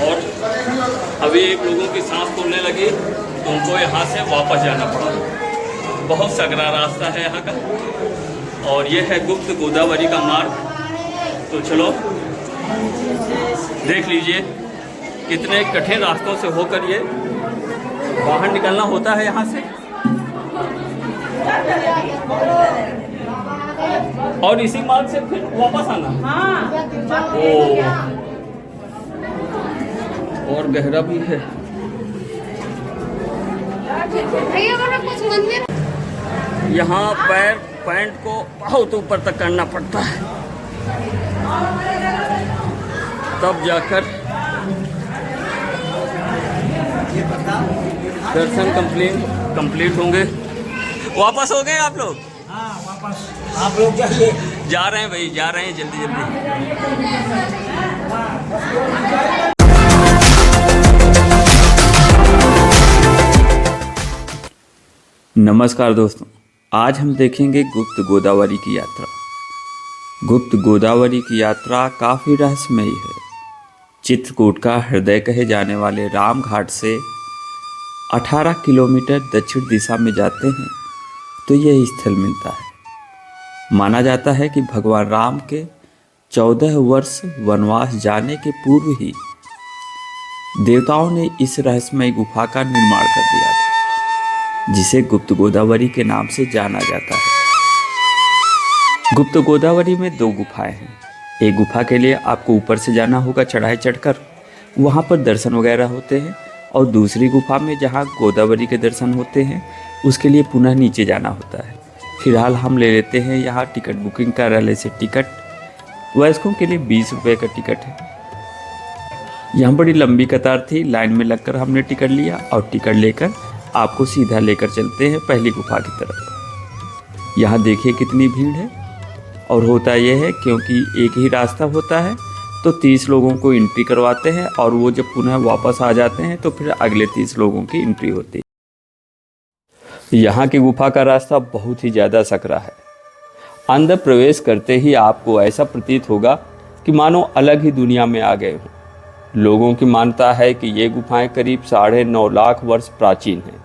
और अभी एक लोगों की सांस फूलने लगी तो उनको यहाँ से वापस जाना पड़ा। बहुत सकरा रास्ता है यहाँ का और ये है गुप्त गोदावरी का मार्ग। तो चलो देख लीजिए कितने कठिन रास्तों से होकर ये बाहर निकलना होता है यहाँ से, और इसी मार्ग से फिर वापस आना। और गहरा भी है। यहाँ पैंट को बहुत ऊपर तक करना पड़ता है, तब जाकर दर्शन कंप्लीट होंगे। वापस हो गए आप लोग? हाँ वापस। आप लोग जाइए। जा रहे हैं भाई, जा रहे हैं जल्दी जल्दी। नमस्कार दोस्तों, आज हम देखेंगे गुप्त गोदावरी की यात्रा। गुप्त गोदावरी की यात्रा काफ़ी रहस्यमयी है। चित्रकूट का हृदय कहे जाने वाले राम घाट से 18 किलोमीटर दक्षिण दिशा में जाते हैं तो यह स्थल मिलता है। माना जाता है कि भगवान राम के 14 वर्ष वनवास जाने के पूर्व ही देवताओं ने इस रहस्यमय गुफा का निर्माण कर दिया था, जिसे गुप्त गोदावरी के नाम से जाना जाता है। गुप्त गोदावरी में 2 गुफाएं हैं। एक गुफा के लिए आपको ऊपर से जाना होगा चढ़ाई चढ़कर, वहाँ पर दर्शन वगैरह होते हैं, और दूसरी गुफा में जहाँ गोदावरी के दर्शन होते हैं उसके लिए पुनः नीचे जाना होता है। फिलहाल हम ले लेते हैं यहाँ टिकट बुकिंग कार्यालय से टिकट। वयस्कों के लिए 20 रुपये का टिकट है। यहाँ बड़ी लंबी कतार थी, लाइन में लगकर हमने टिकट लिया और टिकट लेकर आपको सीधा लेकर चलते हैं पहली गुफा की तरफ। यहाँ देखिए कितनी भीड़ है, और होता यह है क्योंकि एक ही रास्ता होता है तो 30 लोगों को एंट्री करवाते हैं, और वो जब पुनः वापस आ जाते हैं तो फिर अगले 30 लोगों की एंट्री होती है। यहाँ की गुफा का रास्ता बहुत ही ज़्यादा सकरा है। अंदर प्रवेश करते ही आपको ऐसा प्रतीत होगा कि मानो अलग ही दुनिया में आ गए हों। लोगों की मान्यता है कि ये गुफाएं करीब 9.5 लाख वर्ष प्राचीन हैं।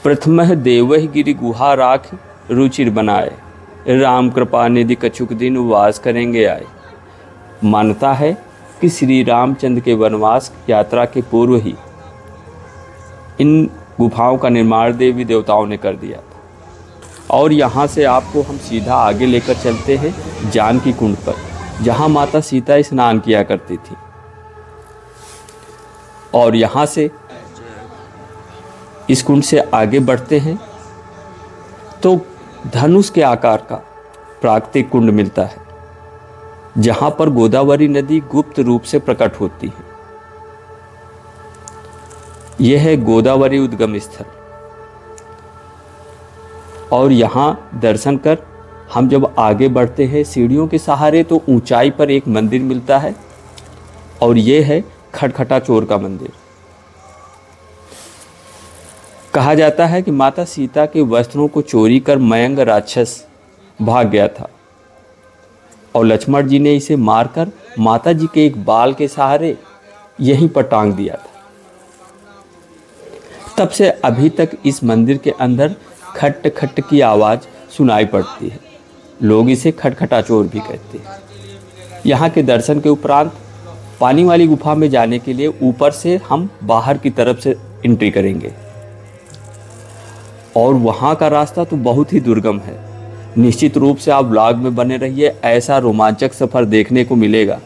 प्रथमः देवहि गिरि गुहा राख रुचिर बनाए, राम कृपा निधि कछुक दिन वास करेंगे आए। मान्यता है कि श्री रामचंद्र के वनवास यात्रा के पूर्व ही इन गुफाओं का निर्माण देवी देवताओं ने कर दिया था। और यहाँ से आपको हम सीधा आगे लेकर चलते हैं जानकी कुंड पर, जहाँ माता सीता स्नान किया करती थी। और यहाँ से इस कुंड से आगे बढ़ते हैं तो धनुष के आकार का प्राकृतिक कुंड मिलता है, जहां पर गोदावरी नदी गुप्त रूप से प्रकट होती है। यह है गोदावरी उद्गम स्थल। और यहां दर्शन कर हम जब आगे बढ़ते हैं सीढ़ियों के सहारे तो ऊंचाई पर एक मंदिर मिलता है, और यह है खटखटा चोर का मंदिर। कहा जाता है कि माता सीता के वस्त्रों को चोरी कर मयंक राक्षस भाग गया था, और लक्ष्मण जी ने इसे मारकर माता जी के एक बाल के सहारे यहीं पर टांग दिया था। तब से अभी तक इस मंदिर के अंदर खट खट की आवाज़ सुनाई पड़ती है। लोग इसे खटखटा चोर भी कहते हैं। यहाँ के दर्शन के उपरांत पानी वाली गुफा में जाने के लिए ऊपर से हम बाहर की तरफ से एंट्री करेंगे, और वहाँ का रास्ता तो बहुत ही दुर्गम है। निश्चित रूप से आप व्लॉग में बने रहिए, ऐसा रोमांचक सफ़र देखने को मिलेगा।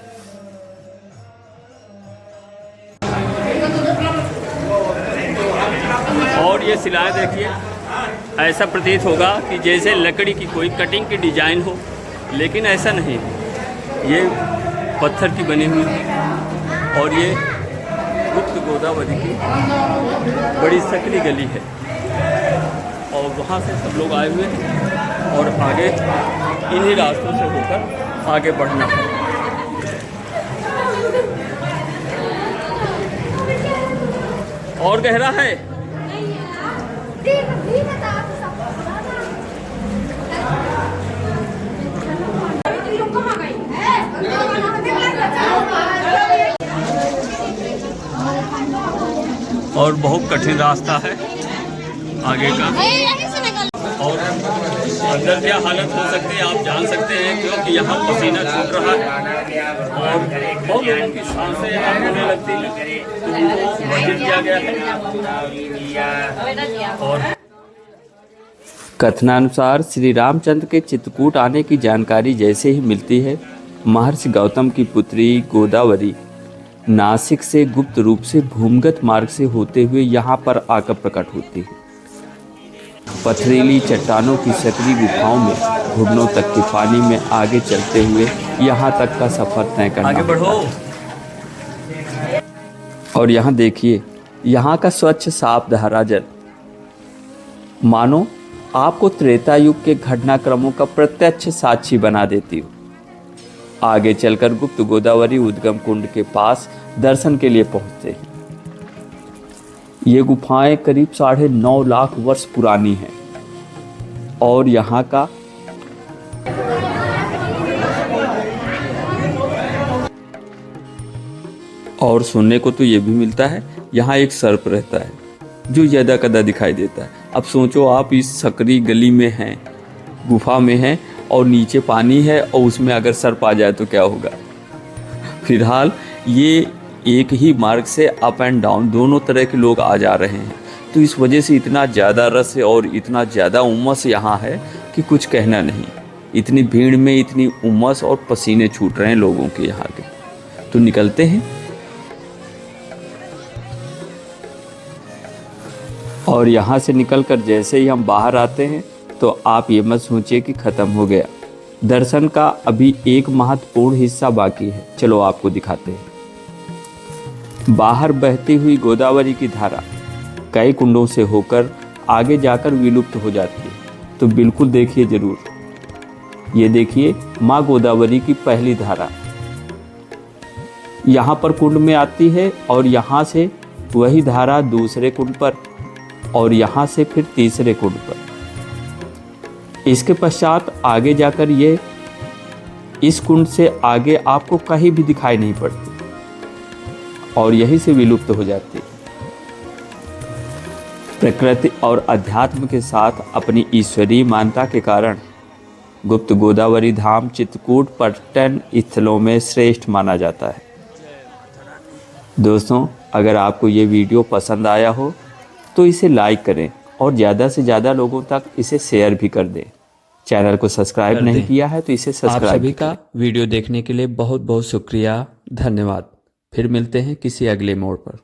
और ये शिलाएं देखिए, ऐसा प्रतीत होगा कि जैसे लकड़ी की कोई कटिंग की डिजाइन हो, लेकिन ऐसा नहीं। ये पत्थर की बनी हुई है, और ये गुप्त गोदावरी की बड़ी सकरी गली है, और वहाँ से सब लोग आए हुए हैं, और आगे इन्हीं रास्तों से होकर आगे बढ़ना है। और गहरा है। और बहुत कठिन रास्ता है आगे का। और अंदर क्या हालत हो सकती है आप जान सकते हैं, क्योंकि यहाँ पसीना छूट रहा है और बहुत लोगों की सांसें यहाँ होने लगती हैं, तो उनको वर्जित किया गया है। और कथनानुसार श्री रामचंद्र के चित्रकूट आने की जानकारी जैसे ही मिलती है, महर्षि गौतम की पुत्री गोदावरी नासिक से गुप्त रूप से भूमिगत मार्ग से होते हुए यहाँ पर आकर प्रकट होती है। पथरीली चट्टानों की सकरी गुफाओं में घुटनों तक के पानी में आगे चलते हुए यहाँ तक का सफर तय करना। आगे बढ़ो। और यहाँ देखिए, यहाँ का स्वच्छ साफ धारा जल मानो आपको त्रेता युग के घटनाक्रमों का प्रत्यक्ष साक्षी बना देती हो। आगे चलकर गुप्त गोदावरी उद्गम कुंड के पास दर्शन के लिए पहुंचते हैं। ये गुफाएं करीब 9.5 लाख वर्ष पुरानी हैं और यहाँ का और सुनने को तो ये भी मिलता है, यहाँ एक सर्प रहता है जो यदा कदा दिखाई देता है। अब सोचो आप इस सकरी गली में हैं, गुफा में हैं और नीचे पानी है और उसमें अगर सर्प आ जाए तो क्या होगा। फिलहाल ये एक ही मार्ग से अप एंड डाउन दोनों तरह के लोग आ जा रहे हैं, तो इस वजह से इतना ज़्यादा रस और इतना ज़्यादा उमस यहाँ है कि कुछ कहना नहीं। इतनी भीड़ में इतनी उमस और पसीने छूट रहे हैं लोगों के यहाँ के। तो निकलते हैं और यहाँ से निकलकर जैसे ही हम बाहर आते हैं तो आप ये मत सोचिए कि ख़त्म हो गया। दर्शन का अभी एक महत्वपूर्ण हिस्सा बाकी है, चलो आपको दिखाते हैं। बाहर बहती हुई गोदावरी की धारा कई कुंडों से होकर आगे जाकर विलुप्त हो जाती है, तो बिल्कुल देखिए ज़रूर। ये देखिए माँ गोदावरी की पहली धारा यहाँ पर कुंड में आती है और यहाँ से वही धारा दूसरे कुंड पर और यहाँ से फिर तीसरे कुंड पर। इसके पश्चात आगे जाकर ये इस कुंड से आगे आपको कहीं भी दिखाई नहीं पड़ती और यहीं से विलुप्त हो जाती है। प्रकृति और अध्यात्म के साथ अपनी ईश्वरीय मान्यता के कारण गुप्त गोदावरी धाम चित्रकूट पर्यटन स्थलों में श्रेष्ठ माना जाता है। दोस्तों, अगर आपको ये वीडियो पसंद आया हो तो इसे लाइक करें और ज़्यादा से ज़्यादा लोगों तक इसे शेयर भी कर दें। चैनल को सब्सक्राइब नहीं किया है तो इसे सब्सक्राइब। आप सभी का वीडियो देखने के लिए बहुत बहुत शुक्रिया, धन्यवाद। फिर मिलते हैं किसी अगले मोड़ पर।